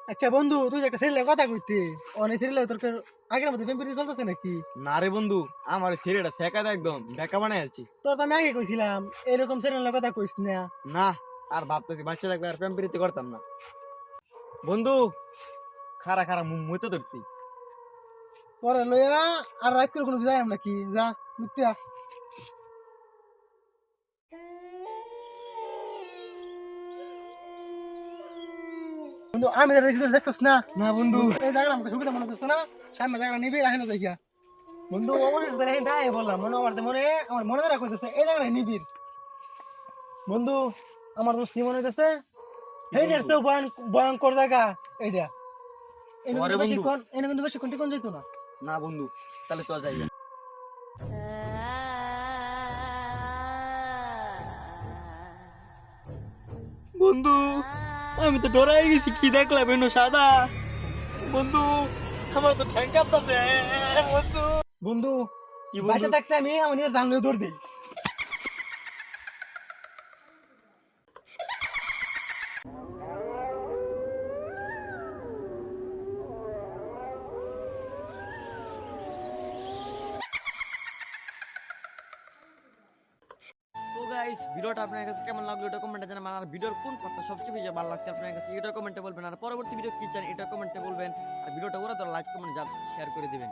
আচ্ছা বন্ধু, তুই যে একটা ছেলে কথা কইতে, অনেক ছেলে তোর আগের মতো টেম্পারেচার চলতেছে নাকি? না রে বন্ধু, আমার ছেলেটা শেখা একদম বেকা বানাই আছি। তোর তো আমি আগে কইছিলাম এরকম ছেলের কথা কইস না। না, আর ভাবতেছি বাচ্চা থাকলে আর প্রেম প্রীতি করতাম না। বন্ধু, খারা খারা মুইতে ধরছি। পরে লইয়া আর রাত করে কোনো যাই নাকি? যা মিথ্যা। বন্ধু আমি যেটা দেখছি দেখছিস না? না বন্ধু, এই জায়গাটা আমাকে সুবিধা মনে হচ্ছে না? সামনে জায়গা নিবি রাখে না দেখিয়া। বন্ধু অবশ্যই দেখেন তাই বললাম, আমার মনে রাখা হইতেছে এই জায়গাটা নিবি। বন্ধু আমার দোস্ত কি মনে হইতেছে? এই বন্ধু? তো ভয়ঙ্কর জায়গা এইটা। এনে পরে কিন্তু বন্ধু, বেশিক্ষণ এনে কিন্তু বেশিক্ষণ টিকন যেত না। না বন্ধু, তাহলে চল যাই। বন্ধু, আমি তো ডরাই গেছি, কি দেখলাম এনো সাদা। বন্ধু, আমার তো ঠ্যাং কাঁপতাছে। বন্ধু, বন্ধু কি বন্ধু? বাচ্চা থাকতে আমি আমার নিজের জানলে দৌড় দিই। তো গাইস, ভিডিওটা আপনার কাছে কেমন লাগলো এটা কমেন্টে জানাবেন। আর ভিডিওর কোন পার্টটা সবচেয়ে বেশি ভালো লাগছে আপনার কাছে এটা কমেন্টে বলবেন। আর পরবর্তী ভিডিও কি চান এটা কমেন্টে বলবেন। আর ভিডিওটা ওরা তো লাইক কমেন্ট শেয়ার করে দিবেন।